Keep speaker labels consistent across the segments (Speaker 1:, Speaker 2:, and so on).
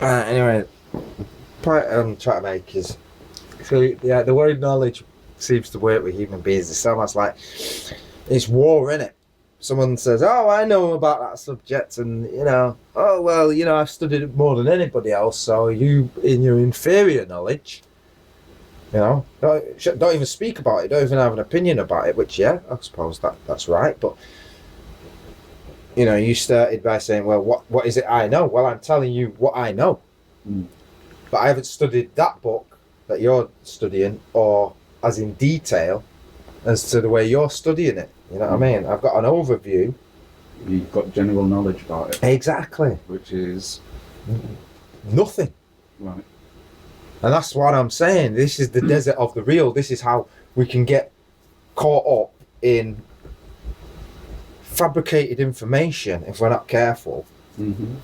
Speaker 1: Anyway, point I'm trying to make is, so yeah, the word knowledge seems to work with human beings. It's almost like it's war, innit? Someone says, "Oh, I know about that subject," and oh well, I've studied it more than anybody else. So you, in your inferior knowledge, don't even speak about it. Don't even have an opinion about it. Which, yeah, I suppose that's right. But you started by saying, "Well, what is it I know?" Well, I'm telling you what I know, but I haven't studied that book that you're studying, or as in detail as to the way you're studying it. You know what I mean? I've got an overview.
Speaker 2: You've got general knowledge about it.
Speaker 1: Exactly.
Speaker 2: Which is
Speaker 1: nothing.
Speaker 2: Right.
Speaker 1: And that's what I'm saying. This is the desert of the real. This is how we can get caught up in fabricated information if we're not careful.
Speaker 2: Mm-hmm.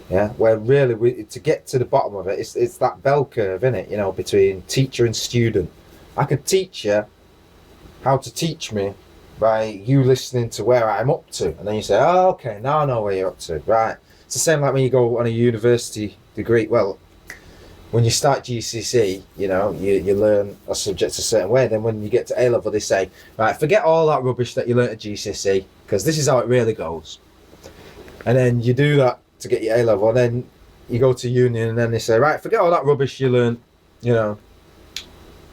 Speaker 1: Yeah, where really to get to the bottom of it, it's that bell curve, isn't it? Between teacher and student. I could teach you how to teach me by you listening to where I'm up to, and then you say, "Oh, okay, now I know where you're up to." Right. It's the same like when you go on a university degree. Well, when you start GCSE, you learn a subject a certain way. Then when you get to A level, they say, "Right, forget all that rubbish that you learnt at GCSE, because this is how it really goes." And then you do that to get your A level, and then you go to uni, and then they say, "Right, forget all that rubbish you learnt,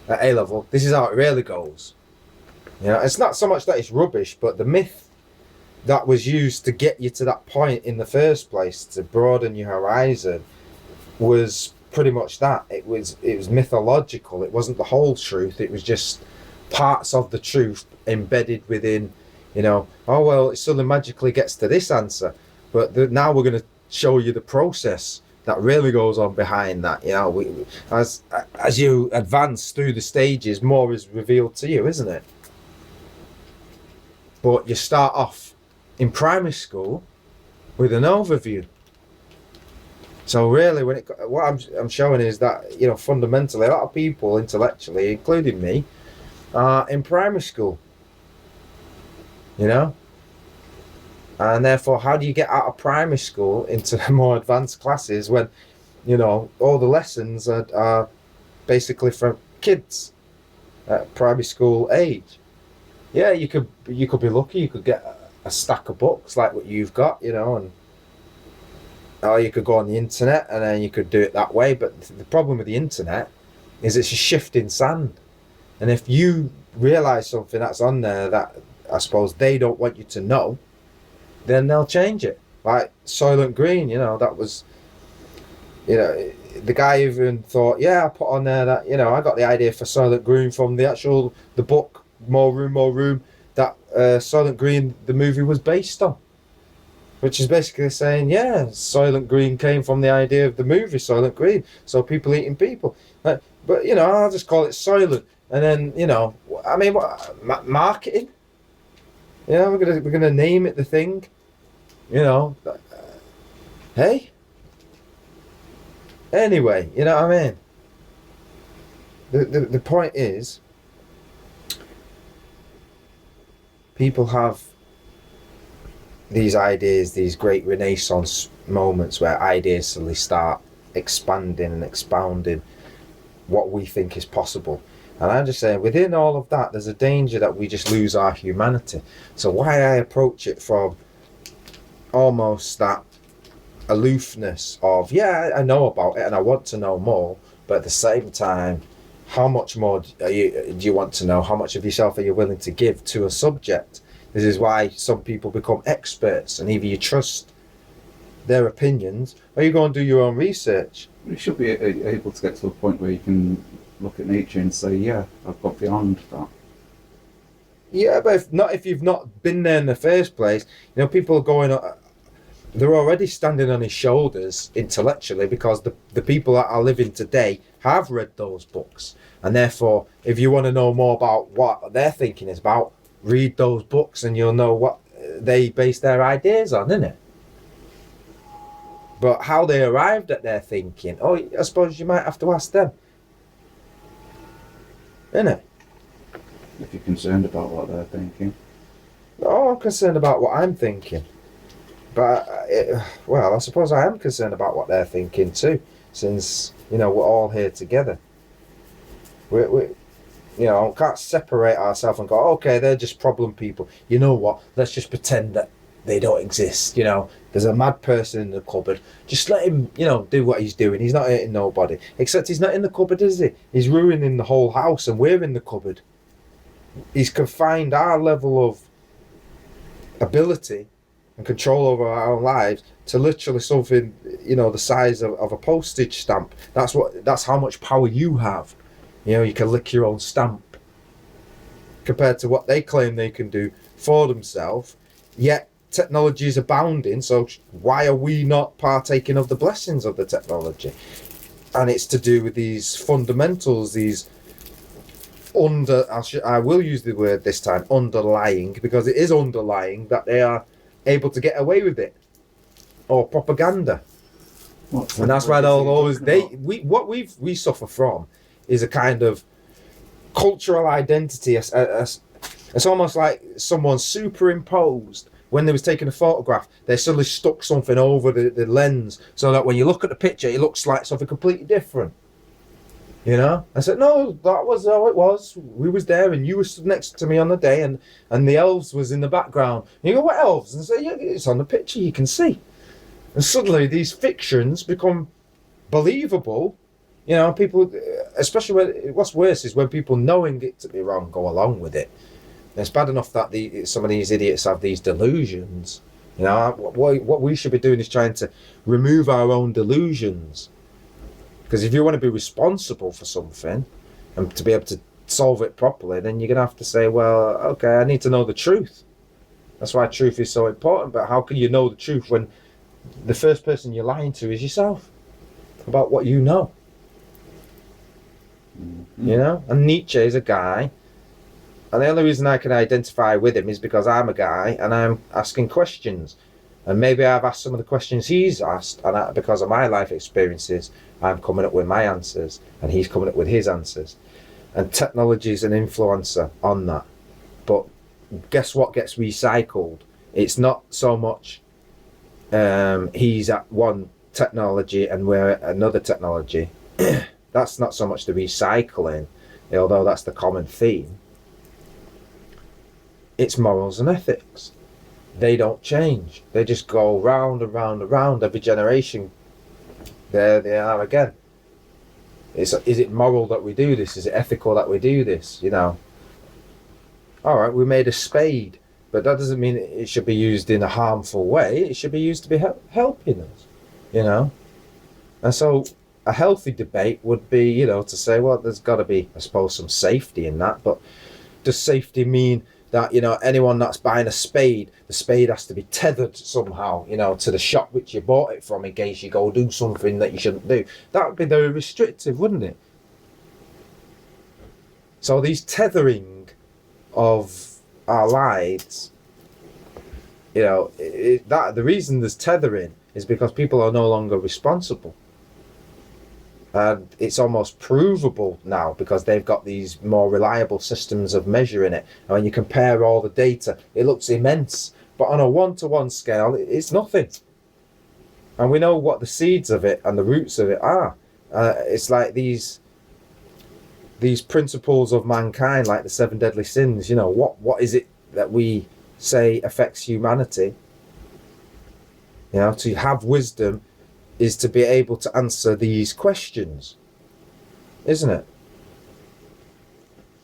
Speaker 1: at A level. This is how it really goes." It's not so much that it's rubbish, but the myth that was used to get you to that point in the first place, to broaden your horizon, was pretty much that. It was mythological. It wasn't the whole truth. It was just parts of the truth embedded within, oh well, it suddenly magically gets to this answer. But now we're going to show you the process that really goes on behind that. As you advance through the stages, more is revealed to you, isn't it? But you start off in primary school with an overview. So really, what I'm showing is that fundamentally, a lot of people intellectually, including me, are in primary school. And therefore, how do you get out of primary school into more advanced classes when, all the lessons are basically for kids at primary school age? Yeah, you could be lucky. You could get a stack of books like what you've got, or you could go on the internet and then you could do it that way. But the problem with the internet is it's a shifting sand, and if you realise something that's on there that I suppose they don't want you to know, then they'll change it. Like Soylent Green, that was, the guy even thought, yeah, I put on there that I got the idea for Soylent Green from the book More Room that Soylent Green the movie was based on, which is basically saying, yeah, Soylent Green came from the idea of the movie Soylent Green, so people eating people. But I'll just call it Soylent, and then marketing. We're gonna name it the thing. Hey. Anyway, you know what I mean. The point is, people have these ideas, these great renaissance moments where ideas suddenly start expanding and expounding what we think is possible. And I'm just saying, within all of that, there's a danger that we just lose our humanity. So why I approach it from almost that aloofness of, yeah, I know about it and I want to know more, but at the same time, how much more do you want to know? How much of yourself are you willing to give to a subject? This is why some people become experts, and either you trust their opinions or you go and do your own research.
Speaker 2: You should be able to get to a point where you can look at nature and say, yeah, I've got beyond that.
Speaker 1: Yeah, but if you've not been there in the first place, people are going, they're already standing on his shoulders intellectually, because the people that are living today have read those books. And therefore, if you want to know more about what their thinking is about, read those books and you'll know what they base their ideas on, innit? But how they arrived at their thinking, I suppose you might have to ask them. Innit?
Speaker 2: If you're concerned about what they're thinking.
Speaker 1: Oh, I'm concerned about what I'm thinking. But, I suppose I am concerned about what they're thinking too. since, you know, we're all here together. We you know, can't separate ourselves and go, okay, they're just problem people. You know what? Let's just pretend that they don't exist. You know, there's a mad person in the cupboard. Just let him, you know, do what he's doing. He's not hurting nobody. Except he's not in the cupboard, is he? He's ruining the whole house, and we're in the cupboard. He's confined our level of ability and control over our own lives to literally something, you know, the size of a postage stamp. That's how much power you have. You know, you can lick your own stamp compared to what they claim they can do for themselves. Yet technology is abounding, so why are we not partaking of the blessings of the technology? And it's to do with these fundamentals, these I will use the word this time, underlying, because it is underlying that they are able to get away with it, or propaganda. And that's why we suffer from is a kind of cultural identity. It's almost like someone superimposed. When they was taking a photograph, they suddenly stuck something over the lens so that when you look at the picture, it looks like something completely different. You know? I said, no, that was how it was. We was there and you were stood next to me on the day, and the elves was in the background. And you go, what elves? And I say, yeah, it's on the picture, you can see. And suddenly these fictions become believable. You know, people, especially what's worse is when people knowing it to be wrong go along with it. And it's bad enough that some of these idiots have these delusions. You know, what we should be doing is trying to remove our own delusions. Because if you want to be responsible for something and to be able to solve it properly, then you're going to have to say, well, okay, I need to know the truth. That's why truth is so important. But how can you know the truth when the first person you're lying to is yourself about what you know? Mm-hmm. You know? And Nietzsche is a guy, and the only reason I can identify with him is because I'm a guy and I'm asking questions. And maybe I've asked some of the questions he's asked, and because of my life experiences, I'm coming up with my answers, and he's coming up with his answers. And technology is an influencer on that. But guess what gets recycled? It's not so much he's at one technology and we're at another technology. That's not so much the recycling, although that's the common theme. It's morals and ethics. They don't change. They just go round and round and round every generation. There they are again. Is it moral that we do this? Is it ethical that we do this? You know. All right, we made a spade, but that doesn't mean it should be used in a harmful way. It should be used to be helping us. You know. And so a healthy debate would be, you know, to say, well, there's got to be, I suppose, some safety in that. But does safety mean that, you know, anyone that's buying a spade, the spade has to be tethered somehow, you know, to the shop which you bought it from in case you go do something that you shouldn't do? That would be very restrictive, wouldn't it? So these tethering of our lives, you know, the reason there's tethering is because people are no longer responsible. And it's almost provable now because they've got these more reliable systems of measuring it. And when you compare all the data, it looks immense. But on a one-to-one scale, it's nothing. And we know what the seeds of it and the roots of it are. It's like these principles of mankind, like the 7 deadly sins. You know, what is it that we say affects humanity? You know, to have wisdom is to be able to answer these questions, isn't it?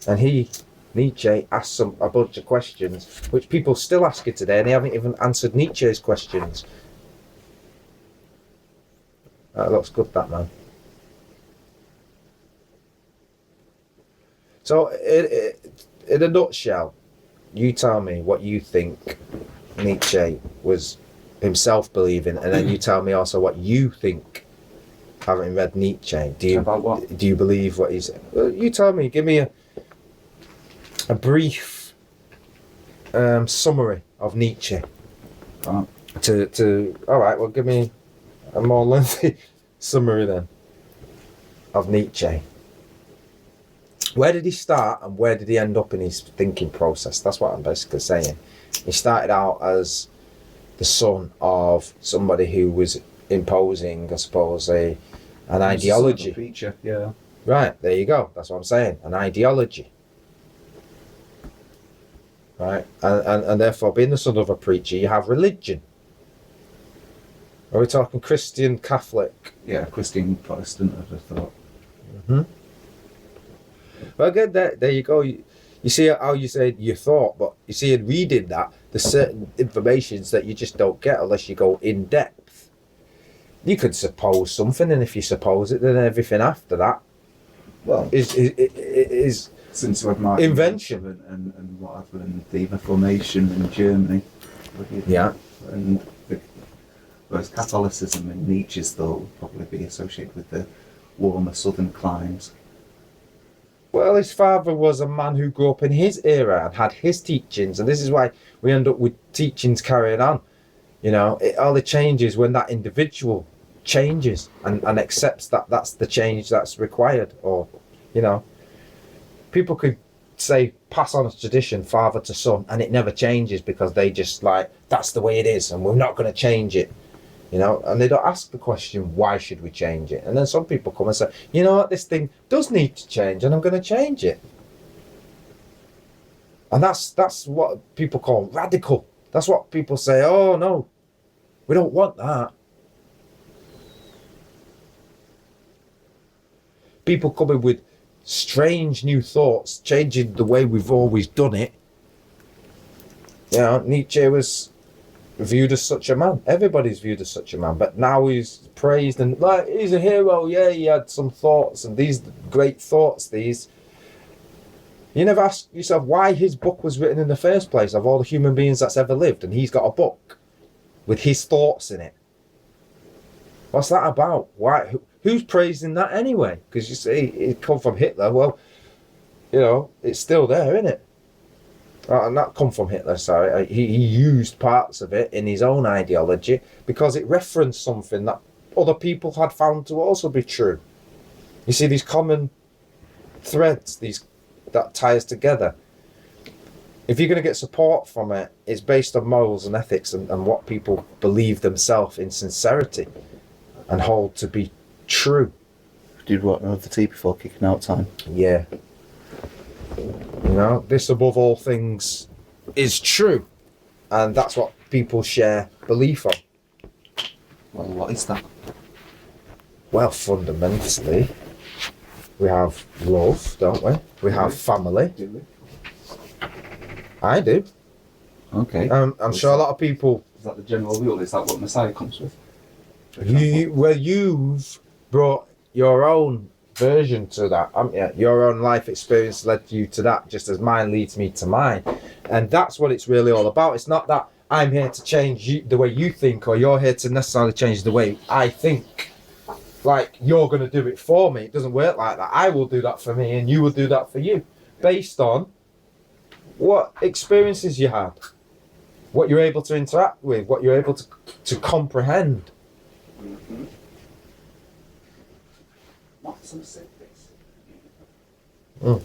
Speaker 1: And Nietzsche asked a bunch of questions which people still ask it today, and they haven't even answered Nietzsche's questions. That looks good, that man. So in a nutshell, you tell me what you think Nietzsche was himself believing, and then you tell me also what you think, having read Nietzsche.
Speaker 2: About what?
Speaker 1: Do you believe what he's... Well, you tell me, give me a brief summary of Nietzsche.
Speaker 2: Oh.
Speaker 1: All right, well, give me a more lengthy summary then of Nietzsche. Where did he start and where did he end up in his thinking process? That's what I'm basically saying. He started out as the son of somebody who was imposing, I suppose, a An
Speaker 2: It was the son of a
Speaker 1: ideology.
Speaker 2: preacher, yeah.
Speaker 1: Right, there you go. That's what I'm saying. An ideology. Right? And therefore, being the son of a preacher, you have religion. Are we talking Christian, Catholic?
Speaker 2: Yeah, Christian Protestant, I'd have thought.
Speaker 1: Mm-hmm. Well, good. There you go. You see how you said you thought, but you see in reading that, there's certain informations that you just don't get unless you go in depth. You could suppose something, and if you suppose it, then everything after that
Speaker 2: Well,
Speaker 1: is
Speaker 2: since we've marked
Speaker 1: invention.
Speaker 2: and what happened in the Reformation in Germany.
Speaker 1: Yeah.
Speaker 2: And whereas Catholicism in Nietzsche's thought would probably be associated with the warmer southern climes.
Speaker 1: Well, his father was a man who grew up in his era and had his teachings, and this is why we end up with teachings carrying on. You know, it only changes when that individual changes and accepts that that's the change that's required. Or, you know, people could say pass on a tradition, father to son, and it never changes because they just like, that's the way it is and we're not going to change it. You know, and they don't ask the question, why should we change it? And then some people come and say, you know what, this thing does need to change and I'm going to change it. And that's what people call radical. That's what people say, oh no, we don't want that. People coming with strange new thoughts, changing the way we've always done it. You know, Nietzsche was viewed as such a man. Everybody's viewed as such a man, but now he's praised and like he's a hero. Yeah, he had some thoughts and these great thoughts. These you never ask yourself why his book was written in the first place of all the human beings that's ever lived, and he's got a book with his thoughts in it. What's that about? Why? Who's praising that anyway? Because you see, it come from Hitler. Well, you know, it's still there, isn't it? Not come from Hitler, sorry. He used parts of it in his own ideology because it referenced something that other people had found to also be true. You see these common threads, these that tie us together. If you're going to get support from it, it's based on morals and ethics and what people believe themselves in sincerity and hold to be true.
Speaker 3: Did what another tea before kicking out time?
Speaker 1: Yeah. You know, this above all things is true. And that's what people share belief on.
Speaker 2: Well, what is that?
Speaker 1: Well, fundamentally, we have love, don't we? We have family.
Speaker 2: Do we?
Speaker 1: I do.
Speaker 2: Okay.
Speaker 1: I'm sure a lot of people.
Speaker 2: Is that the general rule? Is that what Messiah comes with?
Speaker 1: You've brought your own version to that, haven't you? Your own life experience led you to that, just as mine leads me to mine. And that's what it's really all about. It's not that I'm here to change you, the way you think, or you're here to necessarily change the way I think. Like, you're going to do it for me. It doesn't work like that. I will do that for me, and you will do that for you. Based on what experiences you had, what you're able to interact with, what you're able to comprehend.
Speaker 2: Mm-hmm. Not some sick bits.
Speaker 1: Mm.